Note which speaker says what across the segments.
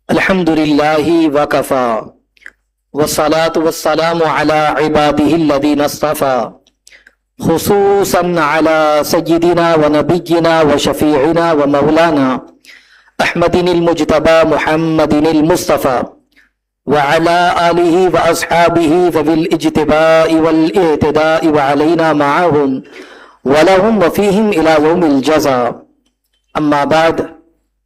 Speaker 1: अल्हम्दुलिल्लाहि वकफा वस्सलातु वस्सलामु अला इबादिहिल्लज़ीना इस्तफ़ा खुसूसन अला सय्यिदिना व नबिय्यिना व शफ़ीइना व मौलाना अहमदिनिल मुज्तबा मुहम्मदिनिल मुस्तफ़ा व अला आलिहि व अस्हाबिहि ज़विल इज्तिबाइ वल इअ्तिदाइ व अलैना मअहुम व लहुम व फ़ीहिम इला यौमिल जज़ा। अम्मा बाद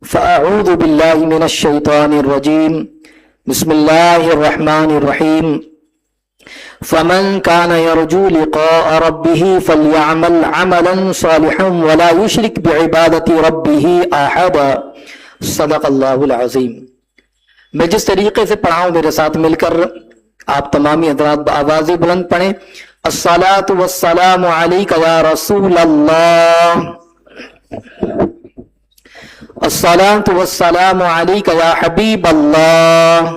Speaker 1: फ़अऊज़ु बिल्लाहि मिनश शैतानिर रजीम। बिस्मिल्लाहिर रहमानिर रहीम। फ़मन कान यरजू लिक़ाअ रब्बिही फ़लयअमल अमलन सालिहन व ला युश्रिक बिइबादति रब्बिही अहदा। सदक़ल्लाहुल अज़ीम। मैं जिस तरीके से पढ़ा हूं मेरे साथ मिलकर आप तमामी हज़रात आवाज़ें बुलंद पढ़ें। अस्सलातु वस्सलामु अलैका या रसूल अल्लाह, अस्सलातु वस्सलामु अलैका या हबीब अल्लाह,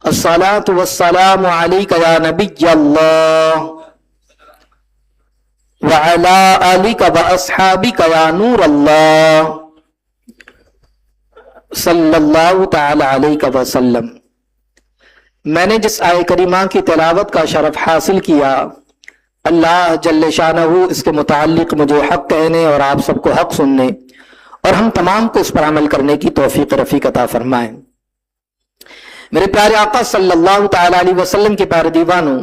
Speaker 1: अस्सलातु वस्सलामु अलैका या नबी अल्लाह व अला आलिका व अस्हाबिका या नूर अल्लाह सल्लल्लाहु तआला अलैहि वसल्लम। मैंने जिस आय करीमा की तिलावत का शरफ हासिल किया, अल्लाह जल्ले शानहू इसके मुताल्लिक मुझे हक कहने और आप सबको हक सुनने और हम तमाम को इस पर अमल करने की तौफीक रफीक अता फरमाए। मेरे प्यारे आका सल्लल्लाहु तआला अलैहि वसल्लम के प्यारे दीवानों,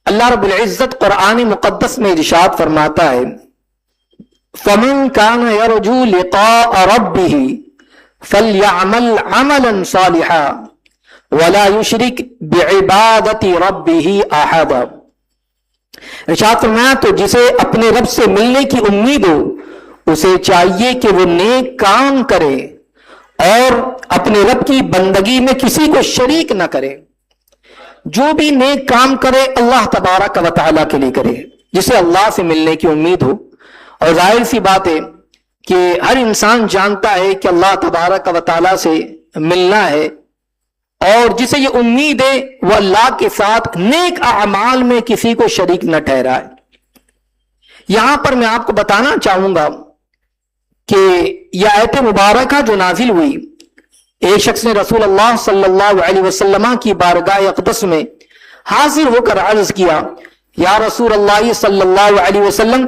Speaker 1: अल्लाह रब्बुल इज्जत कुरान मुकद्दस में इरशाद फरमाता है, फमन कान यरजू लिक़ाअ रब्बिही फलयअमल अमलन सालिहा वला युश्रिक बिइबादति रब्बिही अहदा। इरशाद फरमाया, तो जिसे अपने रब से मिलने की उम्मीद हो उसे चाहिए कि वो नेक काम करे और अपने रब की बंदगी में किसी को शरीक न करे। जो भी नेक काम करे अल्लाह तबारक व तआला के लिए करे, जिसे अल्लाह से मिलने की उम्मीद हो। और जाहिर सी बात है कि हर इंसान जानता है कि अल्लाह तबारक व तआला से मिलना है और जिसे ये उम्मीद है वह अल्लाह के साथ नेक अमाल में किसी को शरीक न ठहराए। यहां पर मैं आपको बताना चाहूंगा कि यह आयत मुबारका जो नाजिल हुई, एक शख्स ने रसूल अल्लाह सल्लल्लाहु अलैहि वसल्लम की बारगाह अक़दस में हाजिर होकर अर्ज किया, या रसूल अल्लाह सल्लल्लाहु अलैहि वसल्लम,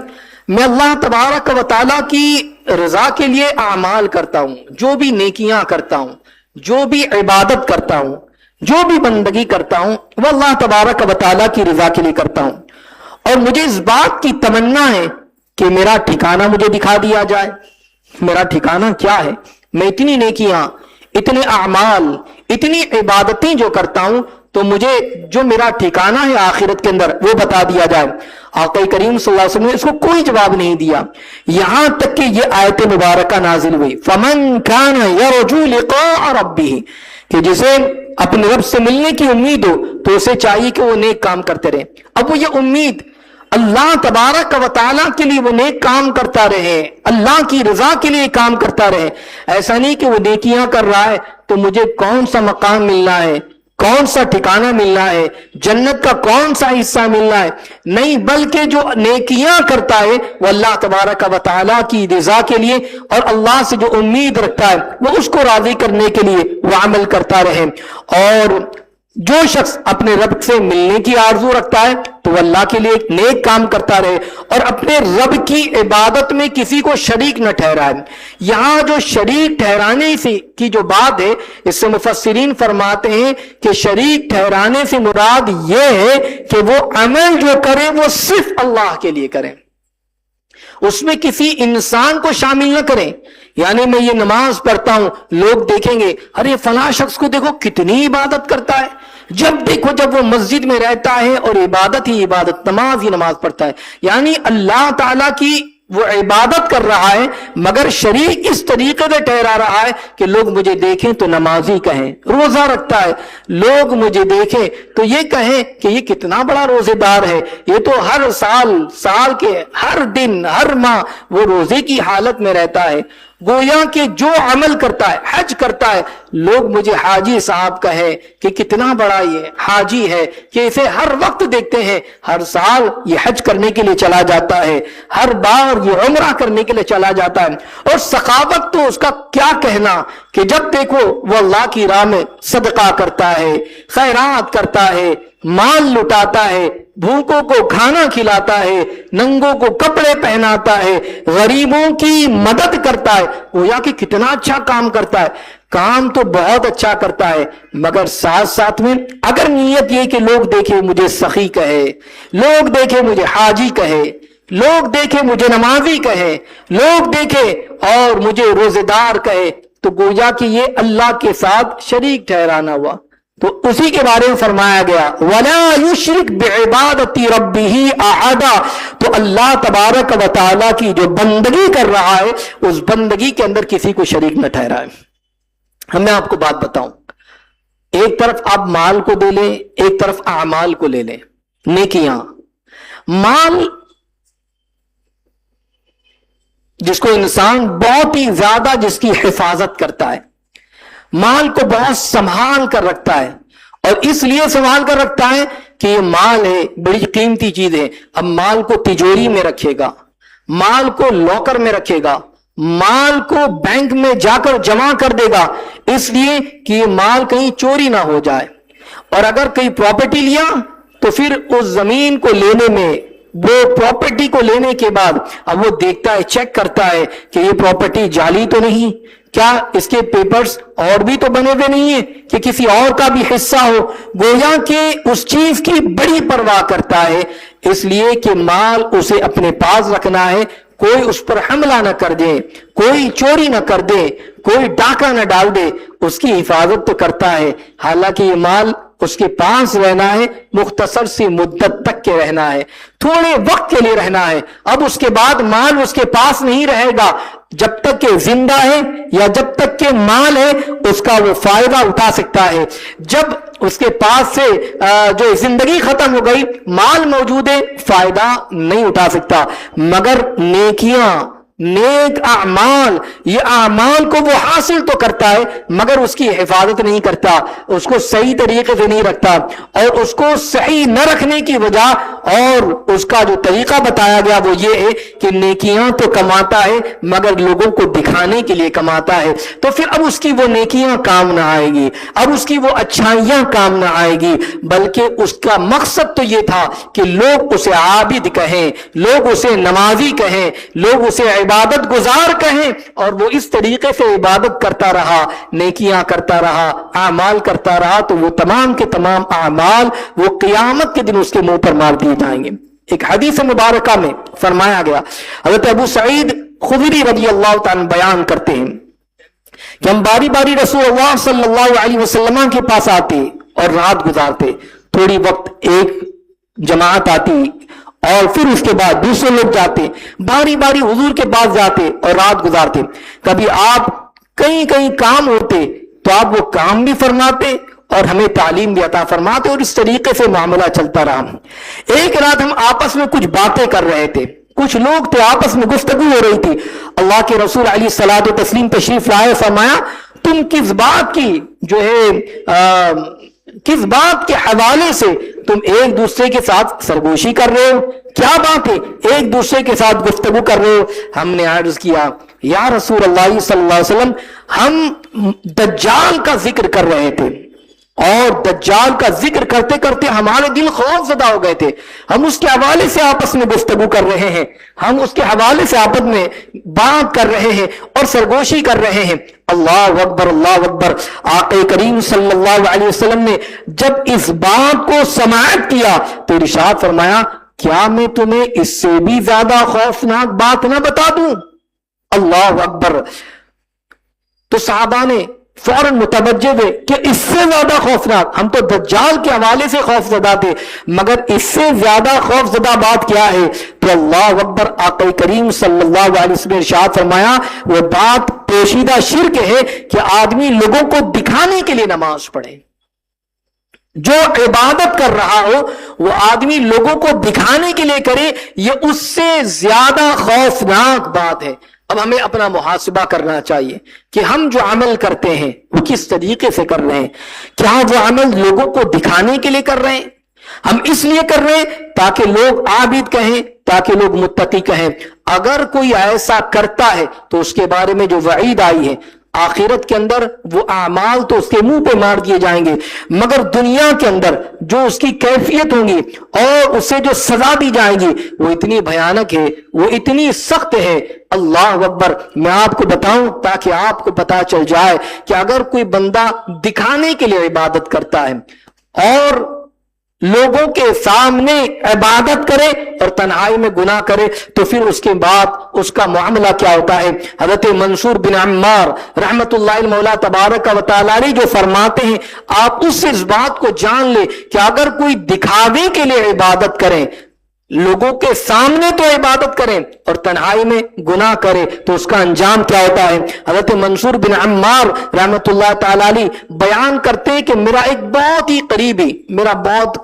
Speaker 1: मैं अल्लाह तबारक व तआला की रजा के लिए अमाल करता हूं, जो भी नेकियां करता हूं, जो भी इबादत करता हूं, जो भी बंदगी करता हूं, वह अल्लाह तबारक व तआला की रजा के लिए करता हूं। और मुझे इस बात की तमन्ना है कि मेरा ठिकाना मुझे दिखा दिया जाए। मेरा ठिकाना क्या है? मैं इतनी नेकियां, इतने अमाल, इतनी इबादतें जो करता हूं, तो मुझे जो मेरा ठिकाना है आखिरत के अंदर वो बता दिया जाए। आक़ा करीम सल्लल्लाहु अलैहि वसल्लम ने इसको कोई जवाब नहीं दिया, यहां तक कि ये आयत मुबारका नाजिल हुई, फमन कान यरजू लिक़ाअ रब्बिही, कि जिसे अपने रब से मिलने की उम्मीद हो तो उसे चाहिए कि वो नेक काम करते रहे। अब वो ये उम्मीद अल्लाह तबारक व तआला के लिए वो नेक काम करता रहे, अल्लाह की रजा के लिए काम करता रहे। ऐसा नहीं कि वो नेकियां कर रहा है तो मुझे कौन सा मकाम मिलना है, कौन सा ठिकाना मिलना है, जन्नत का कौन सा हिस्सा मिलना है, नहीं, बल्कि जो नेकियां करता है वो अल्लाह तबारक व तआला की रजा के लिए और अल्लाह से जो उम्मीद रखता है वो उसको राजी करने के लिए वो अमल करता रहे। और जो शख्स अपने रब से मिलने की आरजू रखता है तो वह अल्लाह के लिए एक नेक काम करता रहे और अपने रब की इबादत में किसी को शरीक न ठहराए। यहां जो शरीक ठहराने से की जो बात है, इससे मुफस्सिरीन फरमाते हैं कि शरीक ठहराने से मुराद यह है कि वो अमल जो करे वो सिर्फ अल्लाह के लिए करें, उसमें किसी इंसान को शामिल न करें। यानी मैं ये नमाज पढ़ता हूं, लोग देखेंगे, अरे फला शख्स को देखो कितनी इबादत करता है, जब देखो जब वो मस्जिद में रहता है और इबादत ही इबादत, नमाज ही नमाज पढ़ता है, यानी अल्लाह ताला की वो इबादत कर रहा है मगर शरीक इस तरीके से ठहरा रहा है कि लोग मुझे देखें तो नमाजी कहें, रोजा रखता है, लोग मुझे देखें तो ये कहें कि ये कितना बड़ा रोजेदार है, ये तो हर साल, साल के हर दिन, हर माह वो रोजे की हालत में रहता है। गोया कि जो अमल करता है, हज करता है, लोग मुझे हाजी साहब कहे कि कितना बड़ा ये हाजी है कि इसे हर वक्त देखते हैं, हर साल ये हज करने के लिए चला जाता है, हर बार ये उम्रा करने के लिए चला जाता है। और सखावत तो उसका क्या कहना कि जब देखो वो अल्लाह की राह में सदका करता है, खैरात करता है, माल लुटाता है, भूखों को खाना खिलाता है, नंगों को कपड़े पहनाता है, गरीबों की मदद करता है। गोया कि कितना अच्छा काम करता है, काम तो बहुत अच्छा करता है, मगर साथ साथ में अगर नीयत ये कि लोग देखे मुझे सखी कहे, लोग देखे मुझे हाजी कहे, लोग देखे मुझे नमाजी कहे, लोग देखे और मुझे रोजेदार कहे, तो गोया कि ये अल्लाह के साथ शरीक ठहराना हुआ। तो उसी के बारे में फरमाया गया वला युशरिक बिइबादति रब्बिही अहदा। तो अल्लाह तबारक व तआला की जो बंदगी कर रहा है उस बंदगी के अंदर किसी को शरीक न ठहराए। मैं आपको बात बताऊं, एक तरफ आप माल को दे लें, एक तरफ आमाल को ले लें, नेकियां। माल जिसको इंसान बहुत ही ज्यादा जिसकी हिफाजत करता है, माल को बहुत संभाल कर रखता है, और इसलिए संभाल कर रखता है कि ये माल है, बड़ी कीमती चीज है। अब माल को तिजोरी में रखेगा, माल को लॉकर में रखेगा, माल को बैंक में जाकर जमा कर देगा, इसलिए कि ये माल कहीं चोरी ना हो जाए। और अगर कहीं प्रॉपर्टी लिया तो फिर उस जमीन को लेने में, वो प्रॉपर्टी को लेने के बाद अब वो देखता है, चेक करता है कि ये प्रॉपर्टी जाली तो नहीं, क्या इसके पेपर्स और भी तो बने हुए नहीं है कि किसी और का भी हिस्सा हो। गोया कि उस चीज की बड़ी परवाह करता है, इसलिए कि माल उसे अपने पास रखना है, कोई उस पर हमला न कर दे, कोई चोरी न कर दे, कोई डाका न डाल दे, उसकी हिफाजत तो करता है। हालांकि ये माल उसके पास रहना है, मुख्तसर सी मुद्दत तक के रहना है, थोड़े वक्त के लिए रहना है। अब उसके बाद माल उसके पास नहीं रहेगा, जब तक के जिंदा है या जब तक के माल है उसका वो फायदा उठा सकता है। जब उसके पास से जो जिंदगी खत्म हो गई, माल मौजूद है, फायदा नहीं उठा सकता। मगर नेकियां, नेक आमाल, ये आमाल को वो हासिल तो करता है मगर उसकी हिफाजत नहीं करता, उसको सही तरीके से नहीं रखता, और उसको सही न रखने की वजह और उसका जो तरीका बताया गया वो ये है कि नेकियां तो कमाता है मगर लोगों को दिखाने के लिए कमाता है। तो फिर अब उसकी वो नेकियां काम ना आएगी, अब उसकी वो अच्छाइयां काम ना आएगी, बल्कि उसका मकसद तो ये था कि लोग उसे आबिद कहें, लोग उसे नमाजी कहें, लोग उसे इबादत गुजार कहें, और वो इस तरीके से इबादत करता रहा, नेकियां करता रहा, आमाल करता रहा, तो वो तमाम के तमाम आमाल वो क़यामत के दिन उसके मुंह पर मार दिए जाएंगे। एक हदीस मुबारका में फरमाया गया, हज़रत अबू सईद खुदरी रज़ी अल्लाह तआला बयान करते हैं कि हम बारी बारी रसूलुल्लाह सल्लल्लाहु अलैहि वसल्लम के पास आते और रात गुजारते। थोड़ी वक्त एक जमात आती और फिर उसके बाद दूसरे लोग जाते, बारी बारी हुजूर के पास जाते और रात गुजारते। कभी आप कहीं कहीं काम होते तो आप वो काम भी फरमाते और हमें तालीम भी अता फरमाते, और इस तरीके से मामला चलता रहा। एक रात हम आपस में कुछ बातें कर रहे थे, कुछ लोग थे, आपस में गुफ्तगू हो रही थी। अल्लाह के रसूल अलैहि सलातो तस्लीम तशरीफ लाए, फरमाया तुम किस बात की जो है किस बात के हवाले से तुम एक दूसरे के साथ सरगोशी कर रहे हो, क्या बात है, एक दूसरे के साथ गुफ्तगू कर रहे हो। हमने अर्ज किया, या रसूल अल्लाह सल्लल्लाहु अलैहि वसल्लम, हम दज्जाल का जिक्र कर रहे थे, और दज्जाल का जिक्र करते करते हमारे दिल खौफजदा हो गए थे। हम उसके हवाले से आपस में गुफ्तगू कर रहे हैं, हम उसके हवाले से आपस में बात कर रहे हैं और सरगोशी कर रहे हैं। अल्लाह अकबर, अल्लाह अकबर। आक़े करीम सल्लल्लाहु अलैहि वसल्लम ने जब इस बात को समाअत किया तो इरशाद फरमाया, क्या मैं तुम्हें इससे भी ज्यादा खौफनाक बात ना बता दूं? अल्लाह अकबर। तो सहाबा ने फौरन मुतवज्जे हुए कि इससे ज्यादा खौफनाक, हम तो दज्जाल के हवाले से खौफजदा थे, मगर इससे ज्यादा खौफजदा बात क्या है? तो अल्लाह अकबर। आक़े करीम सल्लल्लाहु अलैहि वसल्लम ने इरशाद फरमाया, वो बात पोशीदा शिर्क है कि आदमी लोगों को दिखाने के लिए नमाज पढ़े। जो इबादत कर रहा हो वो आदमी लोगों को दिखाने के लिए करे, ये उससे ज्यादा खौफनाक बात है। اب ہمیں اپنا محاسبہ کرنا چاہیے کہ ہم جو عمل کرتے ہیں وہ کس طریقے سے کر رہے ہیں. کیا وہ عمل لوگوں کو دکھانے کے لیے کر رہے ہیں؟ ہم اس لیے کر رہے ہیں تاکہ لوگ عابد کہیں، تاکہ لوگ متقی کہیں. اگر کوئی ایسا کرتا ہے تو اس کے بارے میں جو وعید آئی ہے آخرت کے اندر، وہ اعمال تو اس کے منہ پہ مار دیے جائیں گے، مگر دنیا کے اندر جو اس کی کیفیت ہوں گی اور اسے جو سزا دی جائے گی وہ اتنی بھیانک ہے، وہ اتنی سخت ہے. اللہ اکبر. میں آپ کو بتاؤں تاکہ آپ کو پتا چل جائے کہ اگر کوئی بندہ دکھانے کے لیے عبادت کرتا ہے اور لوگوں کے سامنے عبادت کرے اور تنہائی میں گناہ کرے تو پھر اس کے بعد اس کا معاملہ کیا ہوتا ہے. حضرت منصور بن عمار رحمت اللہ مولا تبارک و تعالی جو فرماتے ہیں، آپ اس بات کو جان لے کہ اگر کوئی دکھاوے کے لیے عبادت کرے، لوگوں کے سامنے تو عبادت کریں اور تنہائی میں گناہ کرے تو اس کا انجام کیا ہوتا ہے. حضرت منصور بن عمار رحمت اللہ تعالی بیان کرتے ہیں کہ میرا ایک بہت ہی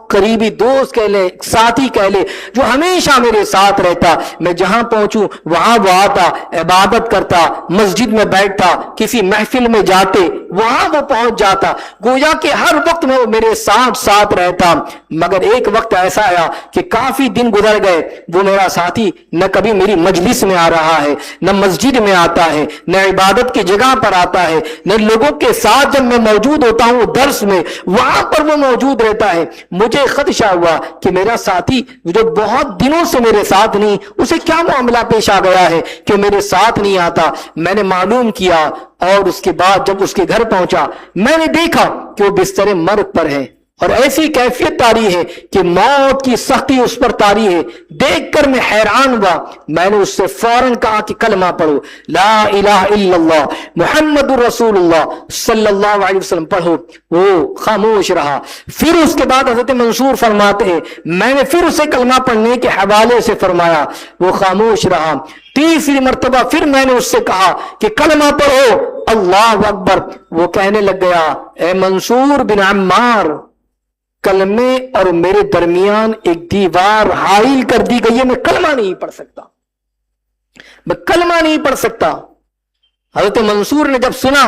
Speaker 1: قریبی دوست کہہ لے، ساتھی کہہ لے، جو ہمیشہ میرے ساتھ رہتا، میں جہاں پہنچوں وہاں وہ آتا، عبادت کرتا، مسجد میں بیٹھتا، کسی محفل میں جاتے وہاں وہ پہنچ جاتا، گویا کہ ہر وقت میں وہ میرے ساتھ رہتا. مگر ایک وقت ایسا آیا کہ کافی دن گزر گئے، وہ میرا ساتھی نہ کبھی میری مجلس میں آ رہا ہے، نہ مسجد میں آتا ہے، نہ عبادت کی جگہ پر آتا ہے، نہ لوگوں کے ساتھ جب میں موجود ہوتا ہوں درس میں وہاں پر وہ موجود رہتا ہے. مجھے خدشہ ہوا کہ میرا ساتھی جو بہت دنوں سے میرے ساتھ نہیں، اسے کیا معاملہ پیش آ گیا ہے کہ میرے ساتھ نہیں آتا. میں نے معلوم کیا اور اس کے بعد جب اس کے گھر پہنچا میں نے دیکھا کہ وہ بستر مرگ پر ہے اور ایسی کیفیت طاری ہے کہ موت کی سختی اس پر طاری ہے. دیکھ کر میں حیران ہوا. میں نے اس سے فوراً کہا کہ کلمہ پڑھو، لا الہ الا اللہ محمد رسول اللہ صلی اللہ علیہ وسلم پڑھو. وہ خاموش رہا. پھر اس کے بعد حضرت منصور فرماتے ہیں میں نے پھر اسے کلمہ پڑھنے کے حوالے سے فرمایا، وہ خاموش رہا. تیسری مرتبہ پھر میں نے اس سے کہا کہ کلمہ پڑھو. اللہ اکبر. وہ کہنے لگ گیا، اے منصور بن عمار، کلمے اور میرے درمیان ایک دیوار حائل کر دی گئی ہے، میں کلمہ نہیں پڑھ سکتا، میں کلمہ نہیں پڑھ سکتا. حضرت منصور نے جب سنا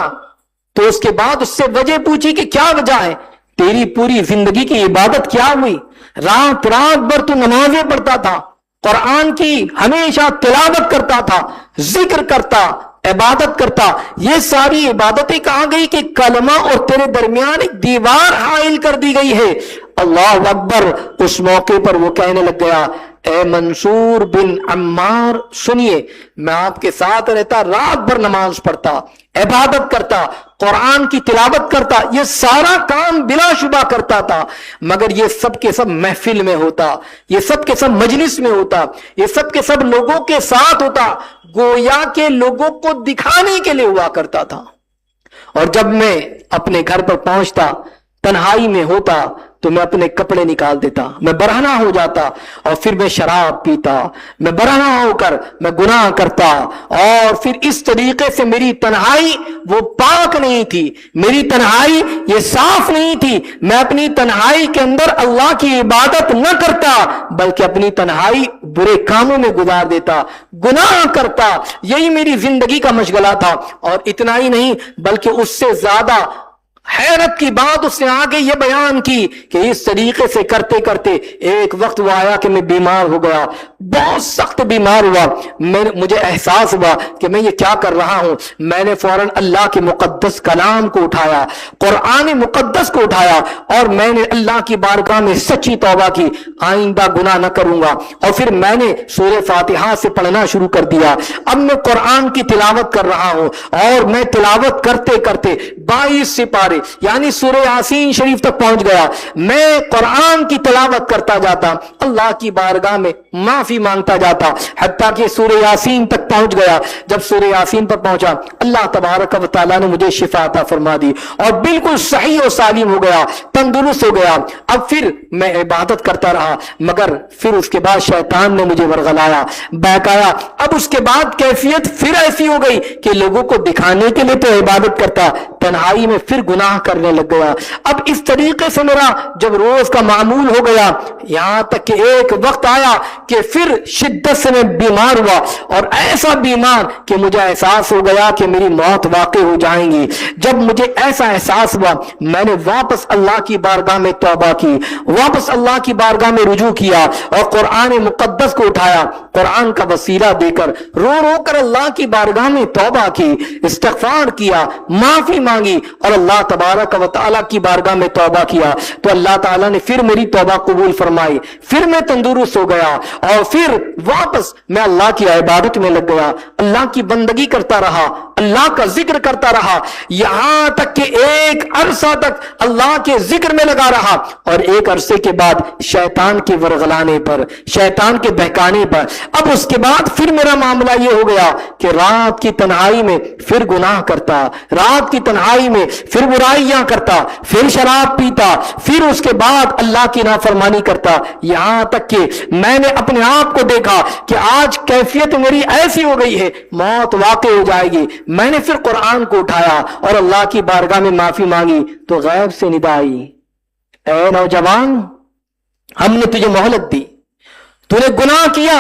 Speaker 1: تو اس کے بعد اس سے وجہ پوچھی کہ کیا وجہ ہے، تیری پوری زندگی کی عبادت کیا ہوئی؟ رات بھر تو نمازیں پڑھتا تھا، قرآن کی ہمیشہ تلاوت کرتا تھا، ذکر کرتا، عبادت کرتا، یہ ساری عبادتیں کہاں گئی کہ کلمہ اور تیرے درمیان ایک دیوار حائل کر دی گئی ہے. اللہ اکبر. اس موقع پر وہ کہنے لگ گیا، اے منصور بن عمار سنیے، میں آپ کے ساتھ رہتا، رات بھر نماز پڑھتا، عبادت کرتا، قرآن کی تلاوت کرتا، یہ سارا کام بلا شبہ کرتا تھا، مگر یہ سب کے سب محفل میں ہوتا، یہ سب کے سب مجلس میں ہوتا، یہ سب کے سب لوگوں کے ساتھ ہوتا، گویا کہ لوگوں کو دکھانے کے لیے ہوا کرتا تھا. اور جب میں اپنے گھر پر پہنچتا، تنہائی میں ہوتا تو میں اپنے کپڑے نکال دیتا، میں برہنہ ہو جاتا اور پھر میں شراب پیتا، میں برہنہ ہو کر میں گناہ کرتا. اور پھر اس طریقے سے میری تنہائی وہ پاک نہیں تھی، میری تنہائی یہ صاف نہیں تھی. میں اپنی تنہائی کے اندر اللہ کی عبادت نہ کرتا بلکہ اپنی تنہائی برے کاموں میں گزار دیتا، گناہ کرتا. یہی میری زندگی کا مشغلہ تھا. اور اتنا ہی نہیں بلکہ اس سے زیادہ حیرت کی بات اس نے آگے یہ بیان کی کہ اس طریقے سے کرتے کرتے ایک وقت وہ آیا کہ میں بیمار ہو گیا، بہت سخت بیمار ہوا. مجھے احساس ہوا کہ میں یہ کیا کر رہا ہوں. میں نے فوراً اللہ کے مقدس کلام کو اٹھایا، قرآن مقدس کو اٹھایا اور میں نے اللہ کی بارگاہ میں سچی توبہ کی، آئندہ گناہ نہ کروں گا. اور پھر میں نے سورہ فاتحہ سے پڑھنا شروع کر دیا. اب میں قرآن کی تلاوت کر رہا ہوں اور میں تلاوت کرتے کرتے 22 سپارے یعنی سورہ یاسین شریف تک پہنچ گیا. میں قرآن کی تلاوت کرتا جاتا، اللہ کی بارگاہ میں معافی مانگتا جاتا، حتیٰ کہ سورہ یاسین تک پہنچ گیا. جب سورہ یاسین پر پہنچا اللہ تبارک و تعالیٰ نے مجھے شفا عطا فرما دی اور بالکل صحیح و سالم ہو گیا. तंदुरुस्त हो गया, अब फिर मैं इबादत करता रहा, मगर फिर उसके बाद शैतान ने मुझे वरगलाया, बहकाया। अब उसके बाद कैफियत फिर ऐसी हो गई कि लोगों को दिखाने के लिए तो इबादत करता, तन्हाई में फिर गुनाह करने लग गया। अब इस तरीके से मेरा जब रोज का मामूल हो गया, यहां तक कि एक वक्त आया कि फिर शिद्दत से मैं बीमार हुआ, और ऐसा बीमार कि मुझे एहसास हो गया कि मेरी मौत वाक़ई हो जाएंगी। जब मुझे ऐसा एहसास हुआ, मैंने वापस अल्लाह की बारगाह में तौबा की, वापस अल्लाह की बारगाह में रुजू किया और कुरान मुकद्दस को उठाया, कुरान का वसीला देकर रो रो कर अल्लाह की बारगाह में तौबा की, इस्तिग़फ़ार किया, माफी मांगी और अल्लाह तबारक व तआला की बारगाह में तौबा किया। तो अल्लाह ताला ने फिर मेरी तौबा कबूल फरमाई, फिर मैं तंदुरुस्त हो गया और फिर वापस मैं अल्लाह की इबादत में लग गया, अल्लाह की बंदगी करता रहा, अल्लाह का जिक्र करता रहा, यहां तक कि एक अरसा तक अल्लाह के जिक्र में लगा रहा। और एक अरसे के बाद शैतान के वरगलाने पर, शैतान के बहकाने पर, अब उसके बाद फिर मेरा मामला यह हो गया कि रात की तन्हाई में फिर गुनाह करता, रात की तन्हाई में फिर बुराइयां करता, फिर शराब पीता, फिर उसके बाद अल्लाह की नाफरमानी करता। यहां तक कि मैंने अपने आप को देखा कि आज कैफियत मेरी ऐसी हो गई है, मौत वाक़ई हो जाएगी। मैंने फिर कुरान को उठाया और अल्लाह की बारगाह में माफी मांगी, तो गैब से निदा आई, ऐ नौजवान, हमने तुझे मोहलत दी, तूने गुनाह किया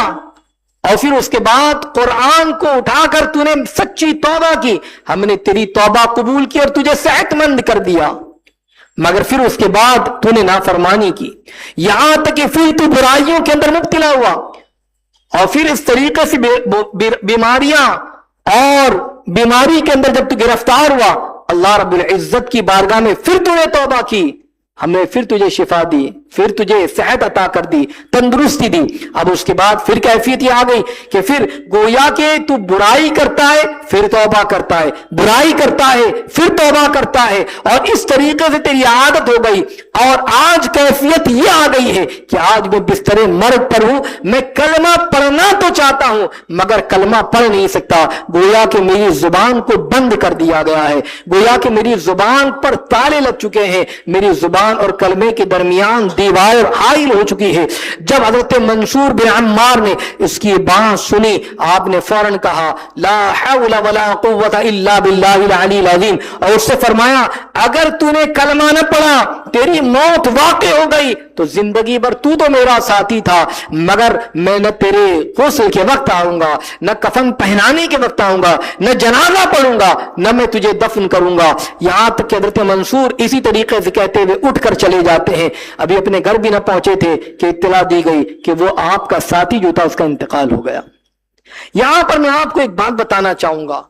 Speaker 1: और फिर उसके बाद कुरान को उठाकर तूने सच्ची तौबा की, हमने तेरी तौबा कबूल की और तुझे सेहतमंद कर दिया, मगर फिर उसके बाद तूने नाफरमानी की, यहां तक कि फिर तू बुराइयों के अंदर मुब्तला हुआ और फिर इस तरीके से बीमारियां और बीमारी के अंदर जब तू गिरफ्तार हुआ, अल्लाह रब्बुल इज्जत की बारगाह में फिर तूने तौबा की, हमने फिर तुझे शिफा दी, फिर तुझे सेहत अता कर दी, तंदुरुस्ती दी। अब उसके बाद फिर कैफियत ये आ गई कि फिर गोया के तू बुराई करता है फिर तौबा करता है, बुराई करता है फिर तौबा करता है, और इस तरीके से तेरी आदत हो गई। और आज कैफियत ये आ गई है कि आज मैं बिस्तरे मर्द पर हूं, मैं कलमा पढ़ना तो चाहता हूं मगर कलमा पढ़ नहीं सकता, गोया कि मेरी जुबान को बंद कर दिया गया है, गोया कि मेरी जुबान पर ताले लग चुके हैं, मेरी जुबान और कलमे के दरमियान दीवार हाइल हो चुकी है। जब हजरत मंसूर बिन अम्मार ने इसकी बात सुनी, आपने फौरन कहा ला हौला वला कुव्वता इल्ला बिल्लाहिल अलील अज़ीम, और उससे फरमाया अगर तूने कलमा न पढ़ा, तेरी मौत वाक़ई हो गई तो जिंदगी भर तू तो मेरा साथी था, मगर मैं न तेरे गुस्ल के वक्त आऊंगा, न कफन पहनाने के वक्त आऊंगा, न जनाजा पढ़ूंगा, न मैं तुझे दफन करूंगा। यहां तक कि हजरत मंसूर इसी तरीके से कहते हुए उठकर चले जाते हैं। अभी अपने घर भी न पहुंचे थे कि इत्तला दी गई कि वो आपका साथी जो था उसका इंतकाल हो गया। यहां पर मैं आपको एक बात बताना चाहूंगा,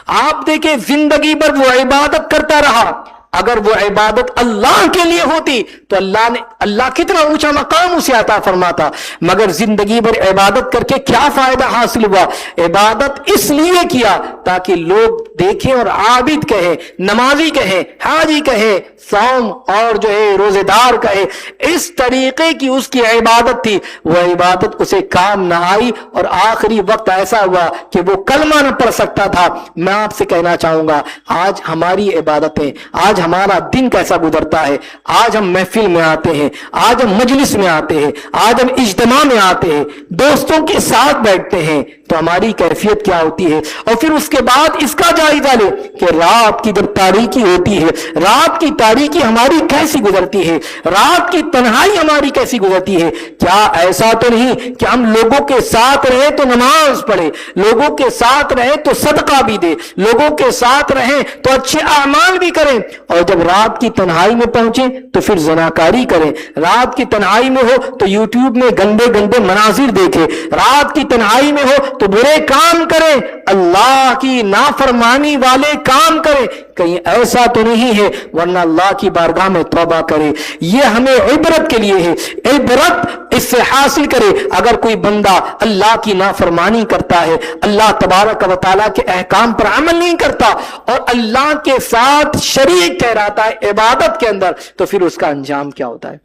Speaker 1: आप देखें जिंदगी भर वो इबादत करता रहा, अगर वो इबादत अल्लाह के लिए होती तो अल्लाह कितना ऊंचा मकाम उसे अता फरमाता, मगर जिंदगी भर इबादत करके क्या फायदा हासिल हुआ? इबादत इसलिए किया ताकि लोग देखें और आबिद कहे, नमाजी कहे, हाजी कहे, सौम और जो है रोजेदार कहे, इस तरीके की उसकी इबादत थी। वह इबादत उसे काम न आई और आखिरी वक्त ऐसा हुआ कि वो कलमा न पढ़ सकता था। मैं आपसे कहना चाहूंगा, आज हमारी इबादतें, आज हमारा दिन कैसा गुजरता है? आज हम महफिल में आते हैं, आज हम मजलिस में आते हैं, आज हम इज्तिमा में आते हैं, दोस्तों के साथ बैठते हैं, तो हमारी कैफियत क्या होती है? और फिर उसके बाद इसका जायजा ले कि रात की जब तारीकी होती है, रात की तारीकी हमारी कैसी गुजरती है, रात की तन्हाई हमारी कैसी गुजरती है। क्या ऐसा तो नहीं कि हम लोगों के साथ रहे तो नमाज पढ़े, लोगों के साथ रहे तो सदका भी दे, लोगों के साथ रहे तो अच्छे अमाल भी करें, और जब रात की तन्हाई में पहुंचे तो फिर ज़नाकारी करें, रात की तन्हाई में हो तो यूट्यूब में गंदे गंदे मनाजिर देखे, रात की तन्हाई में हो तो बुरे काम करें, अल्लाह की नाफरमानी वाले काम करें। कहीं ऐसा तो नहीं है? वरना अल्लाह की बारगाह में तौबा करे। यह हमें इबरत के लिए है, इबरत इससे हासिल करे। अगर कोई बंदा अल्लाह की नाफरमानी करता है, अल्लाह तबारक व तआला के अहकाम पर अमल नहीं करता और अल्लाह के साथ शरीक ठहराता है इबादत के अंदर, तो फिर उसका अंजाम क्या होता है?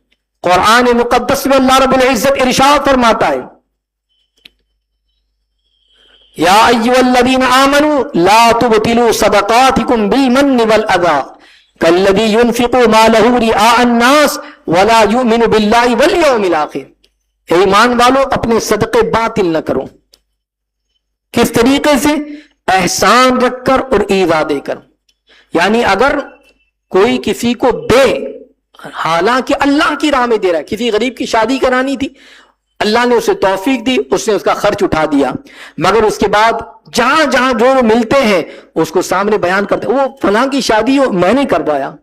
Speaker 1: कुरान मुकद्दस में अल्लाह रब्बुल इज्जत इरशाद फरमाता है, या अय्युहल्लज़ीना आमनू ला तुबतिलू सदक़ातिकुम बिल मन्नि वल अज़ा, कल्लज़ी युनफ़िक़ु मालहु रिआ अन्नास वला युमिनु बिल्लाहि वल यौमिल आखिर। ए ईमान वालों, अपने सदक़े बातिल न करो। किस तरीके से? एहसान रखकर और ईज़ा देकर। यानी अगर कोई किसी को दे, हालांकि अल्लाह की राह में दे रहा है, किसी गरीब की शादी करानी थी, अल्लाह ने उसे तौफीक दी, उसने उसका खर्च उठा दिया, मगर उसके बाद जहां जहां जो मिलते हैं उसको सामने बयान करते, वो फलां की शादी मैंने करवाया,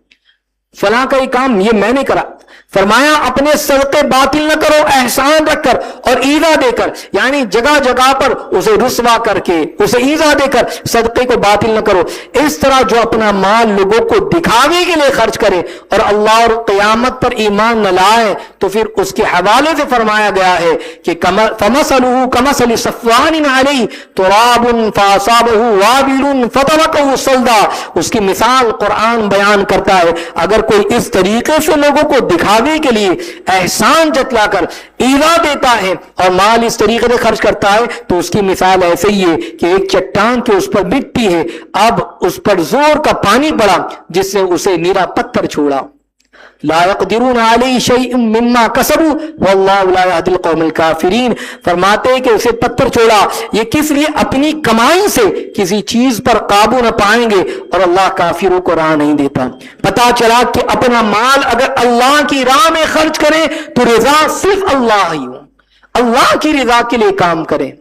Speaker 1: फलां का ये काम ये मैंने करा। फरमाया अपने सदक़े बातिल न करो, एहसान रखकर और ईज़ा देकर, यानी जगह जगह पर उसे रुस्वा करके, उसे ईज़ा देकर सदक़े को बातिल न करो। इस तरह जो अपना माल लोगों को दिखावे के लिए खर्च करे और अल्लाह और क़यामत पर ईमान न लाए, तो फिर उसके हवाले से फरमाया गया है कि फमसलुहु कमसलि सफ़वानिन अलैहि तुराबुन फ़असाबहु वाबिलुन फ़तरकहु सल्दा। उसकी मिसाल कुरान बयान करता है, अगर कोई इस तरीके से लोगों को दिखावे के लिए एहसान जतलाकर ईज़ा देता है और माल इस तरीके से खर्च करता है, तो उसकी मिसाल ऐसे ही है कि एक चट्टान के उस पर मिट्टी है, अब उस पर जोर का पानी पड़ा जिससे उसे नीरा पत्थर छोड़ा। ला यक़दिरून अलैहि शैअन मिम्मा कसबू वल्लाहु ला यहदिल कौमल काफिरीन। फरमाते हैं कि उसे पत्थर छोड़ा, ये किस लिए? अपनी कमाई से किसी चीज पर काबू न पाएंगे और अल्लाह काफिरों को राह नहीं देता। पता चला कि अपना माल अगर अल्लाह की राह में खर्च करें तो रिजा सिर्फ अल्लाह ही हो, अल्लाह की रिजा के लिए काम करें।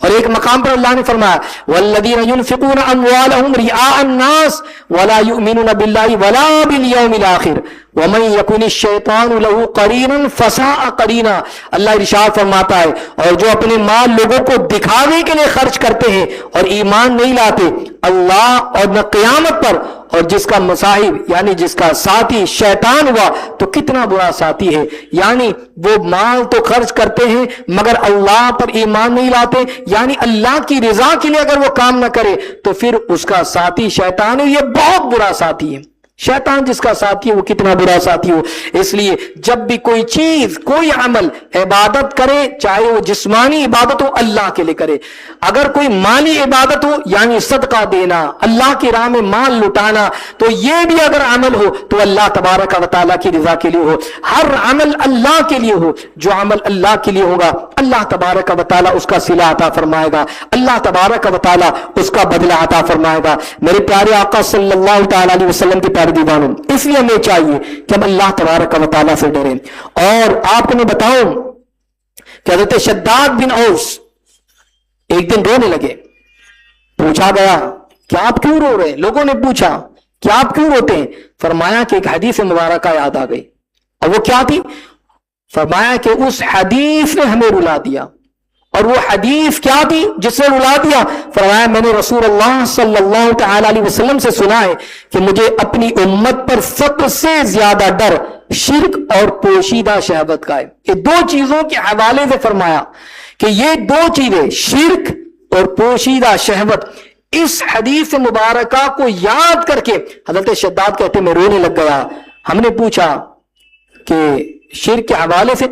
Speaker 1: और एक मकाम पर अल्लाह ने फरमाया वल्लज़ीना युनफ़िक़ूना अम्वालहुम रिआ अन्नास वला युमिनूना बिल्लाहि वला बिल यौमिल आखिर वमन यकुनिश शैतानु लहू क़रीनन फ़साअ क़रीना। अल्लाह इरशाद फरमाता है, और जो अपने माल लोगों को दिखावे के लिए खर्च करते हैं और ईमान नहीं लाते अल्लाह और न क़यामत पर, और जिसका मुसाहिब यानी जिसका साथी शैतान हुआ तो कितना बुरा साथी है। यानी वो माल तो खर्च करते हैं मगर अल्लाह पर ईमान नहीं लाते, यानी अल्लाह की रिजा के लिए अगर वो काम ना करे तो फिर उसका साथी शैतान है, ये बहुत बुरा साथी है। शैतान जिसका साथी है वो कितना बुरा साथी हो। इसलिए जब भी कोई चीज, कोई अमल, इबादत करे, चाहे वो जिस्मानी इबादत हो, अल्लाह के लिए करे। अगर कोई माली इबादत हो यानी सदका देना, अल्लाह की राह में माल लुटाना, तो ये भी अगर अमल हो तो अल्लाह तबारक व तआला की रिजा के लिए हो। हर अमल अल्लाह के लिए हो, जो अमल अल्लाह के लिए होगा अल्लाह तबारक व तआला उसका सिला अता फरमाएगा, अल्लाह तबारक व तआला उसका बदला अता फरमाएगा। मेरे प्यारे आका सल्लल्लाहु तआला अलैहि वसल्लम के दीवानों, इसलिए हमें चाहिए कि हम अल्लाह तबारक व तआला से डरें। और आपको मैं बताऊं कि हज़रत शद्दाद बिन औस एक दिन रोने लगे। पूछा गया कि आप क्यों रो रहे हैं? लोगों ने पूछा कि आप क्यों रोते हैं? फरमाया कि एक हदीस मुबारका याद आ गई। और वो क्या थी? फरमाया कि उस हदीस ने हमें रुला दिया। और वो हदीस क्या थी जिसने रुला दिया? फरमाया मैंने रसूलुल्लाह सल्लल्लाहु तआला अलैहि वसल्लम से सुना है कि मुझे अपनी उम्मत पर सबसे ज्यादा डर शिर्क और पोशीदा शहवत का है। ये दो चीजों के हवाले से फरमाया कि ये दो चीजें, शिर्क और पोशीदा शहवत, इस हदीस मुबारका को याद करके हजरत शद्दाद कहते मैं रोने लग गया। हमने पूछा कि शिर्क के हवाले से,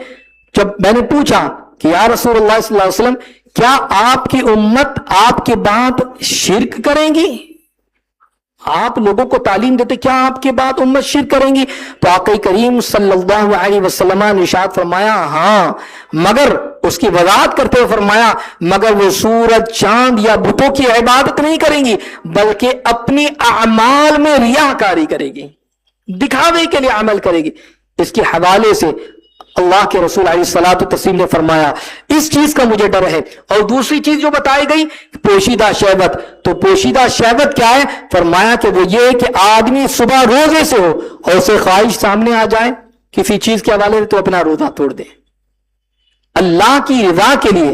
Speaker 1: जब मैंने पूछा कि या रसूलुल्लाह सल्लल्लाहु अलैहि वसल्लम क्या आपकी उम्मत आपके बाद शिर्क करेंगी? आप लोगों को तालीम देते, क्या आपके बाद उम्मत शिर्क करेंगी? तो आक़ा करीम सल्लल्लाहु अलैहि वसल्लम ने इरशाद फरमाया हाँ, मगर उसकी वज़ाहत करते हुए फरमाया मगर वो सूरज, चांद या बुतों की इबादत नहीं करेंगी बल्कि अपनी अमाल में रियाकारी करेगी, दिखावे के लिए अमल करेगी। इसके हवाले से अल्लाह के रसूल अलैहिस्सलातु तस्लीम ने फरमाया इस चीज का मुझे डर है। और दूसरी चीज जो बताई गई पोशीदा शहवत, तो पोशीदा शहवत क्या है? फरमाया कि वो ये कि आदमी सुबह रोजे से हो और उसे ख्वाहिश सामने आ जाए किसी चीज के हवाले से तो अपना रोजा तोड़ दे। अल्लाह की रिजा के लिए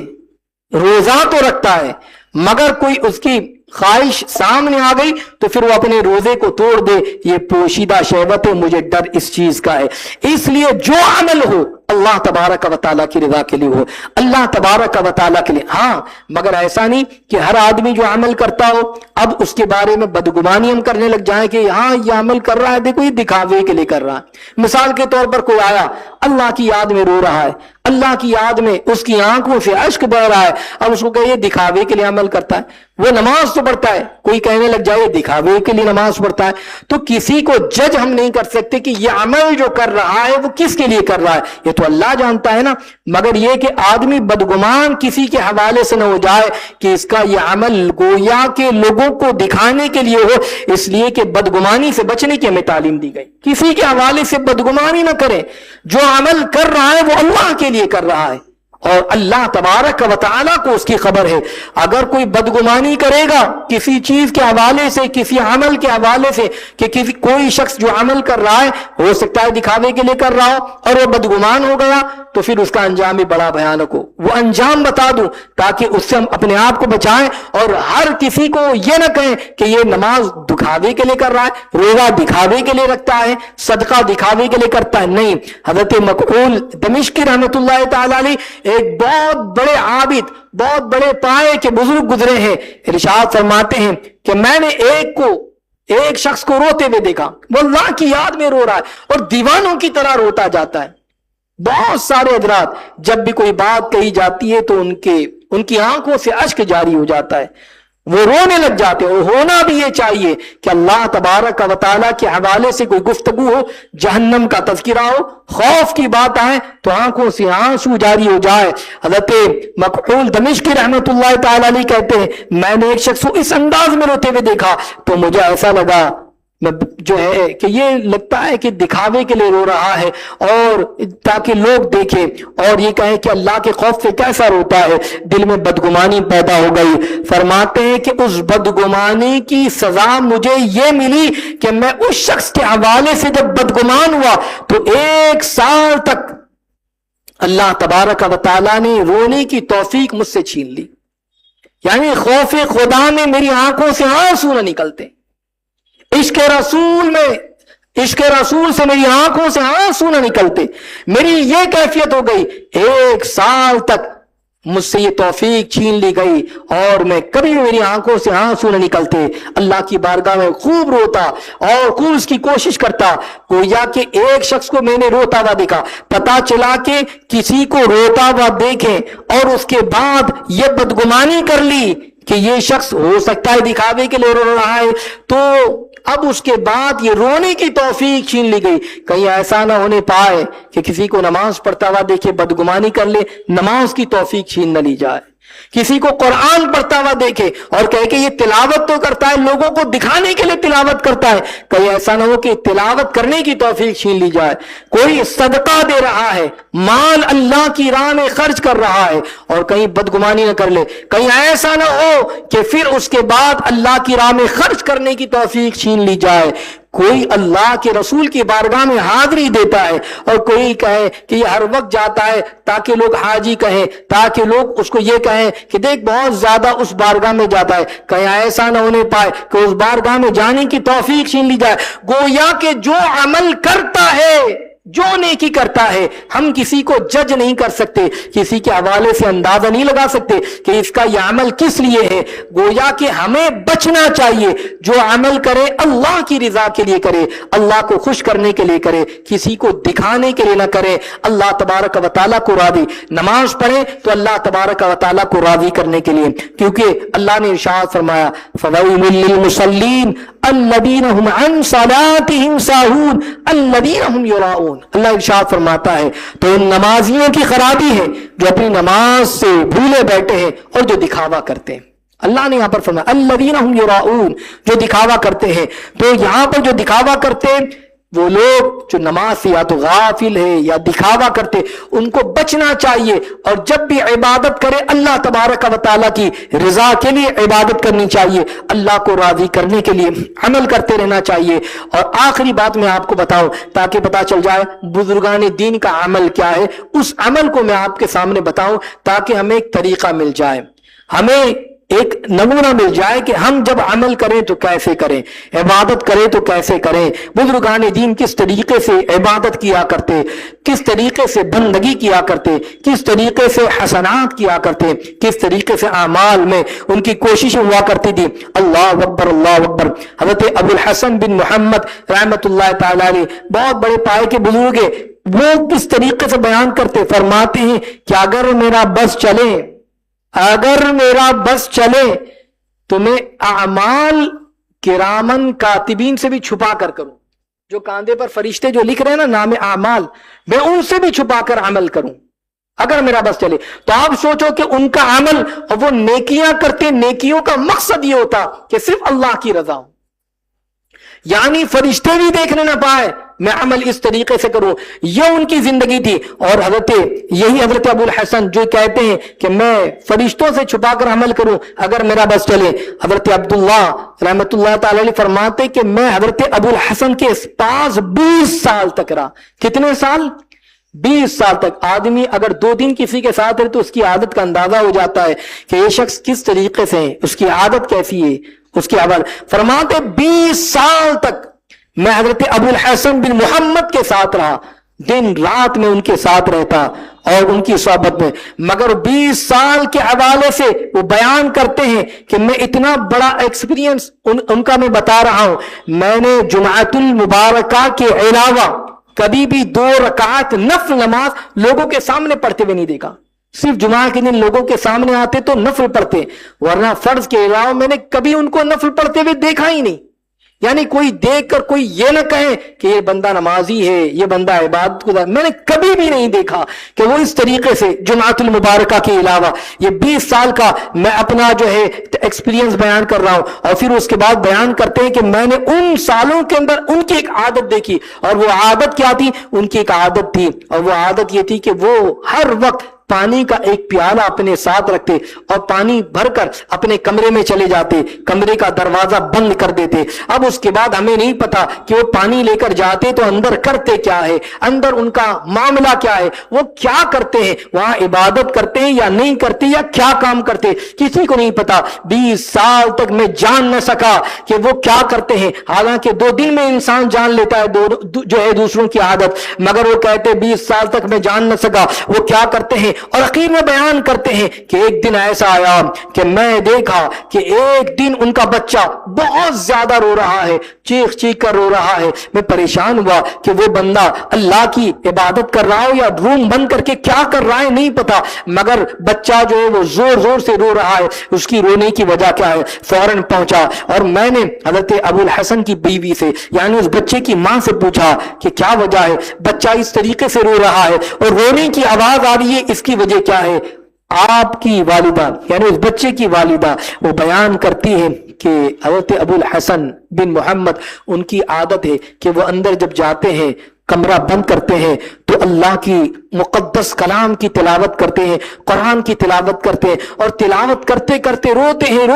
Speaker 1: रोजा तो रखता है मगर कोई उसकी ख्वाहिश सामने आ गई तो फिर वो अपने रोजे को तोड़ दे, ये पोशीदा शहवत है। मुझे डर इस चीज का है। इसलिए जो अमल हो अल्लाह तबारक व तआला की रिजा के लिए हो, अल्लाह तबारक व तआला के लिए। हाँ, मगर ऐसा नहीं कि हर आदमी जो अमल करता हो अब उसके बारे में बदगुमानी हम करने लग जाए कि हाँ ये अमल कर रहा है, देखो ये दिखावे के लिए कर रहा है। मिसाल के तौर पर कोई आया अल्लाह की याद में रो रहा है, اللہ کی یاد میں اس کی آنکھوں سے اشک بہ رہا ہے، اب اس کو کہ یہ دکھاوے کے لیے عمل کرتا ہے، وہ نماز تو پڑھتا ہے، کوئی کہنے لگ جائے دکھاوے کے لیے نماز پڑھتا ہے، تو کسی کو جج ہم نہیں کر سکتے کہ یہ عمل جو کر رہا ہے وہ کس کے لیے کر رہا ہے، یہ تو اللہ جانتا ہے نا۔ مگر یہ کہ آدمی بدگمان کسی کے حوالے سے نہ ہو جائے کہ اس کا یہ عمل گویا کہ لوگوں کو دکھانے کے لیے ہو، اس لیے کہ بدگمانی سے بچنے کی ہمیں تعلیم دی گئی، کسی کے حوالے سے بدگمانی نہ کریں، جو عمل کر رہا ہے وہ اللہ کے لیے کر رہا ہے اور اللہ تبارک و تعالیٰ کو اس کی خبر ہے۔ اگر کوئی بدگمانی کرے گا کسی چیز کے حوالے سے، کسی عمل کے حوالے سے، کہ کوئی شخص جو عمل کر رہا ہے ہو سکتا ہے دکھاوے کے لیے کر رہا ہو اور وہ بدگمان ہو گیا، تو پھر اس کا انجام بھی بڑا بھیانک ہو۔ وہ انجام بتا دوں تاکہ اس سے ہم اپنے آپ کو بچائیں اور ہر کسی کو یہ نہ کہیں کہ یہ نماز دکھاوے کے لیے کر رہا ہے، روزہ دکھاوے کے لیے رکھتا ہے، صدقہ دکھاوے کے لیے کرتا ہے، نہیں۔ حضرت مکحول دمشقی رحمۃ اللہ تعالی علیہ ایک بہت بڑے عابد، بہت بڑے پائے کے بزرگ گزرے ہیں، ارشاد فرماتے ہیں کہ میں نے ایک شخص کو روتے ہوئے دیکھا، وہ اللہ کی یاد میں رو رہا ہے اور دیوانوں کی طرح روتا جاتا ہے۔ بہت سارے حضرات جب بھی کوئی بات کہی جاتی ہے تو ان کی آنکھوں سے اشک جاری ہو جاتا ہے، وہ رونے لگ جاتے ہیں۔ اور ہونا بھی یہ چاہیے کہ اللہ تبارک و تعالیٰ کے حوالے سے کوئی گفتگو ہو، جہنم کا تذکرہ ہو، خوف کی بات آئے تو آنکھوں سے آنسو جاری ہو جائے۔ حضرت مکحول دمشقی رحمۃ اللہ تعالی علیہ کہتے ہیں میں نے ایک شخص کو اس انداز میں روتے ہوئے دیکھا تو مجھے ایسا لگا جو ہے کہ یہ لگتا ہے کہ دکھاوے کے لیے رو رہا ہے اور تاکہ لوگ دیکھیں اور یہ کہیں کہ اللہ کے خوف سے کیسا روتا ہے، دل میں بدگمانی پیدا ہو گئی۔ فرماتے ہیں کہ اس بدگمانی کی سزا مجھے یہ ملی کہ میں اس شخص کے حوالے سے جب بدگمان ہوا تو 1 سال تک اللہ تبارک و تعالیٰ نے رونے کی توفیق مجھ سے چھین لی، یعنی خوف خدا میں میری آنکھوں سے آنسو نہ نکلتے، عشق رسول سے میری آنکھوں سے آنسو نہ نکلتے، میری یہ کیفیت ہو گئی 1 سال تک مجھ سے یہ توفیق چھین لی گئی اور میں کبھی میری آنکھوں سے آنسو نہ نکلتے، اللہ کی بارگاہ میں خوب روتا اور خوب اس کی کوشش کرتا، گویا کہ ایک شخص کو میں نے روتا ہوا دیکھا۔ پتا چلا کہ کسی کو روتا ہوا دیکھیں اور اس کے بعد یہ بدگمانی کر لی کہ یہ شخص ہو سکتا ہے دکھاوے کے لیے رو رہا ہے، تو اب اس کے بعد یہ رونے کی توفیق چھین لی گئی۔ کہیں ایسا نہ ہونے پائے کہ کسی کو نماز پڑھتا ہوا دیکھے بدگمانی کر لے، نماز کی توفیق چھین نہ لی جائے۔ کسی کو قرآن پڑھتا ہوا دیکھے اور کہے کہ یہ تلاوت تو کرتا ہے، لوگوں کو دکھانے کے لیے تلاوت کرتا ہے، کہیں ایسا نہ ہو کہ تلاوت کرنے کی توفیق چھین لی جائے۔ کوئی صدقہ دے رہا ہے، مال اللہ کی راہ میں خرچ کر رہا ہے اور کہیں بدگمانی نہ کر لے، کہیں ایسا نہ ہو کہ پھر اس کے بعد اللہ کی راہ میں خرچ کرنے کی توفیق چھین لی جائے۔ کوئی اللہ کے رسول کی بارگاہ میں حاضری دیتا ہے اور کوئی کہے کہ یہ ہر وقت جاتا ہے تاکہ لوگ حاجی کہیں، تاکہ لوگ اس کو یہ کہیں کہ دیکھ بہت زیادہ اس بارگاہ میں جاتا ہے، کہیں ایسا نہ ہونے پائے کہ اس بارگاہ میں جانے کی توفیق چھین لی جائے۔ گویا کہ جو عمل کرتا ہے، جو نیکی کرتا ہے، ہم کسی کو جج نہیں کر سکتے، کسی کے حوالے سے اندازہ نہیں لگا سکتے کہ اس کا یہ عمل کس لیے ہے۔ گویا کہ ہمیں بچنا چاہیے، جو عمل کرے اللہ کی رضا کے لیے کرے، اللہ کو خوش کرنے کے لیے کرے، کسی کو دکھانے کے لیے نہ کرے، اللہ تبارک و تعالیٰ کو راضی۔ نماز پڑھے تو اللہ تبارک و تعالیٰ کو راضی کرنے کے لیے، کیونکہ اللہ نے ارشاد فرمایا فَوَيْلٌ لِّلْمُصَلِّينَ الَّذِينَ هُمْ عَنْ صَلَاتِهِمْ سَاهُونَ الَّذِينَ هُمْ يُرَاءُونَ۔ اللہ ارشاد فرماتا ہے تو ان نمازیوں کی خرابی ہے جو اپنی نماز سے بھولے بیٹھے ہیں اور جو دکھاوا کرتے ہیں۔ اللہ نے یہاں پر فرمایا الذین هم یراؤون، جو دکھاوا کرتے ہیں۔ تو یہاں پر جو دکھاوا کرتے ہیں وہ لوگ جو نماز سے یا تو غافل ہے یا دکھاوا کرتے، ان کو بچنا چاہیے اور جب بھی عبادت کرے اللہ تبارک و تعالیٰ کی رضا کے لیے عبادت کرنی چاہیے، اللہ کو راضی کرنے کے لیے عمل کرتے رہنا چاہیے۔ اور آخری بات میں آپ کو بتاؤں تاکہ پتہ چل جائے بزرگان دین کا عمل کیا ہے، اس عمل کو میں آپ کے سامنے بتاؤں تاکہ ہمیں ایک طریقہ مل جائے، ہمیں ایک نمونہ مل جائے کہ ہم جب عمل کریں تو کیسے کریں، عبادت کریں تو کیسے کریں۔ بزرگان دین کس طریقے سے عبادت کیا کرتے، کس طریقے سے بندگی کیا کرتے، کس طریقے سے حسنات کیا کرتے، کس طریقے سے اعمال میں ان کی کوشش ہوا کرتی تھی۔ اللہ اکبر اللہ اکبر۔ حضرت ابو الحسن بن محمد رحمت اللہ تعالی علیہ بہت بڑے پائے کے بزرگ، وہ किस तरीके से बयान करते, फरमाते हैं कि अगर मेरा बस चले तो मैं अमाल किरामन कातिबीन से भी छुपा कर करूं, जो कांधे पर फरिश्ते जो लिख रहे हैं ना नाम अमाल, मैं उनसे भी छुपा कर अमल करूं अगर मेरा बस चले। तो आप सोचो कि उनका अमल और वो नेकियां करते, नेकियों का मकसद ये होता कि सिर्फ अल्लाह की रजा हो, यानी फरिश्ते भी देखने ना पाए, मैं अमल इस तरीके से करूं। यह उनकी जिंदगी थी। और हजरत अबुल हसन जो कहते हैं कि मैं फरिश्तों से छुपाकर अमल करूं अगर मेरा बस चले। हजरत अब्दुल्ला रहमतुल्लाह ताला अलैह फरमाते कि मैं हजरत अबुल हसन के पास 20 साल तक रहा। कितने साल? 20 साल तक। आदमी अगर 2 दिन किसी के साथ रहे तो उसकी आदत का अंदाजा हो जाता है कि ये शख्स किस तरीके से है, उसकी आदत कैसी है, उसकी आवाज। फरमाते 20 साल तक मैं हजरत अबुल हसन बिन मोहम्मद के साथ रहा, दिन रात में उनके साथ रहता और उनकी सोहबत में। मगर 20 साल के हवाले से वो बयान करते हैं कि मैं इतना बड़ा एक्सपीरियंस उनका मैं बता रहा हूं, मैंने जुमातुल मुबारका के अलावा कभी भी 2 रकात नफल नमाज लोगों के सामने पढ़ते हुए नहीं देखा। सिर्फ जुमा के दिन लोगों के सामने आते तो नफल पढ़ते, वरना फर्ज के अलावा मैंने कभी उनको नफल पढ़ते हुए देखा ही नहीं। यानी कोई देखकर कोई ये ना कहे कि ये बंदा नमाजी है, ये बंदा इबादत गुज़ार, मैंने कभी भी नहीं देखा कि वो इस तरीके से जुमातुल मुबारका के अलावा। ये 20 साल का मैं अपना जो है एक्सपीरियंस बयान कर रहा हूं। और फिर उसके बाद बयान करते हैं कि मैंने उन सालों के अंदर उनकी एक आदत देखी, और वो आदत क्या थी? उनकी एक आदत थी, और वो आदत ये थी कि वो हर वक्त पानी का एक प्याला अपने साथ रखते और पानी भरकर अपने कमरे में चले जाते, कमरे का दरवाजा बंद कर देते। अब उसके बाद हमें नहीं पता कि वो पानी लेकर जाते तो अंदर करते क्या है, अंदर उनका मामला क्या है, वो क्या करते हैं, वहां इबादत करते हैं या नहीं करते, या क्या काम करते, किसी को नहीं पता। 20 साल तक मैं जान न सका कि वो क्या करते हैं। हालांकि 2 दिन में इंसान जान लेता है जो है दूसरों की आदत, मगर वो कहते 20 साल तक मैं जान न सका वो क्या करते हैं। और आखिर में बयान करते हैं कि एक दिन ऐसा आया कि मैं देखा कि एक दिन उनका बच्चा बहुत ज्यादा रो रहा है, चीख चीख कर रो रहा है। मैं परेशान हुआ कि वो बंदा अल्लाह की इबादत कर रहा हो या रूम बंद करके क्या कर रहा है नहीं पता, मगर बच्चा जो है वो जोर जोर से रो रहा है। उसकी रोने की वजह क्या है? फौरन पहुंचा और मैंने हजरत अबुल हसन की बीवी से यानी उस बच्चे की मां से पूछा कि क्या वजह है, बच्चा इस तरीके से रो रहा है और रोने की आवाज आ रही है, इसकी वजह क्या है? आपकी वालिदा यानी उस बच्चे की वालिदा वो बयान करती है कि हजरत अबुल हसन बिन मोहम्मद उनकी आदत है कि वो अंदर जब जाते हैं कमरा बंद करते हैं तो अल्लाह की मुकद्दस कलाम की तिलावत करते हैं, कुरान की तिलावत करते हैं, और तिलावत करते करते रोते हैं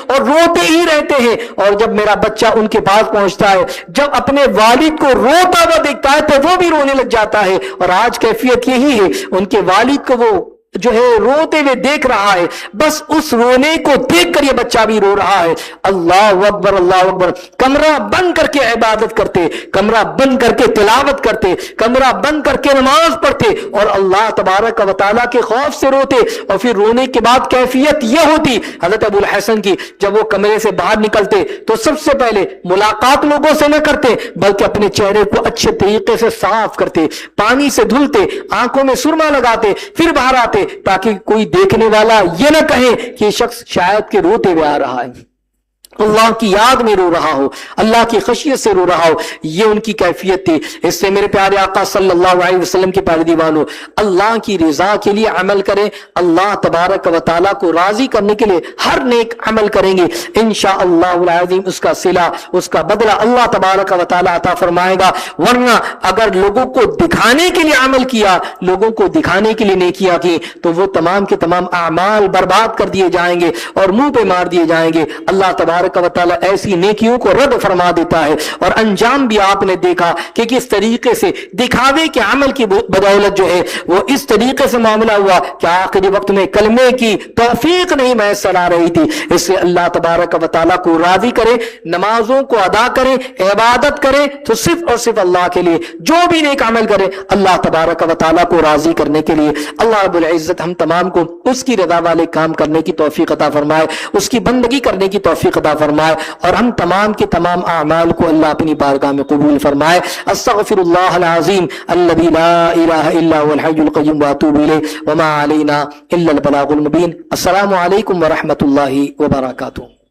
Speaker 1: और रोते ही रहते हैं। और जब मेरा बच्चा उनके पास पहुंचता है, जब अपने वालिद को रोता हुआ देखता है तो वो भी रोने लग जाता है। और आज कैफियत यही है, उनके वालिद को वो जो है रोते हुए देख रहा है, बस उस रोने को देखकर ये बच्चा भी रो रहा है। अल्लाह अकबर अल्लाह अकबर। कमरा बंद करके इबादत करते, कमरा बंद करके तिलावत करते, कमरा बंद करके नमाज पढ़ते और अल्लाह तबारक व तआला के खौफ से रोते। और फिर रोने के बाद कैफियत यह होती हजरत अबुल हसन की, जब वो कमरे से बाहर निकलते तो सबसे पहले मुलाकात लोगों से न करते बल्कि अपने चेहरे को अच्छे तरीके से साफ करते, पानी से धुलते, आंखों में सुरमा लगाते, फिर बाहर आते ताकि कोई देखने वाला ये ना कहे कि शख्स शायद के रोते हुए आ रहा है, अल्लाह की याद में रो रहा हो, अल्लाह की खशियत से रो रहा हो। ये उनकी कैफियत थी। इससे मेरे प्यारे आका सल्लल्लाहु अलैहि वसल्लम के प्यारे दीवानों, अल्लाह की रजा के लिए अमल करें, अल्लाह तबारक व तआला को राजी करने के लिए हर नेक अमल करेंगे, इंशाअल्लाहुल अज़ीम उसका सिला, उसका बदला अल्लाह तबारक व तआला अता फरमाएगा। वरना अगर लोगों को दिखाने के लिए अमल किया, लोगों को दिखाने के लिए नेकियां की, तो वो तमाम के तमाम अमाल बर्बाद कर दिए जाएंगे और मुंह पे मार दिए जाएंगे। अल्लाह तबारक व तआला ऐसी नेकियों को रद्द फरमा देता है। और अंजाम भी आपने देखा कि किस तरीके से दिखावे के अमल की बदौलत जो है वो इस तरीके से मामला हुआ कि आखिरी वक्त में कलमे की तौफीक नहीं मैसर आ रही थी। इससे अल्लाह तबारक व तआला को राजी करे, नमाजों को अदा करें, इबादत करें तो सिर्फ और सिर्फ अल्लाह के लिए, जो भी नेक अमल करें अल्लाह तबारक व तआला को राजी करने के लिए। अल्लाह रब्बुल इज्जत हम तमाम को उसकी रजा वाले काम करने की तौफीक अता फरमाए, उसकी बंदगी करने की तौफीक अता عطا فرمائے اور ہم تمام کے تمام اعمال کو اللہ اپنی بارگاہ میں قبول فرمائے. استغفر اللہ العظیم الذی لا الہ الا هو الحی القیوم واتوب الیہ وما علینا الا البلاغ المبین. السلام علیکم ورحمۃ اللہ وبرکاتہ.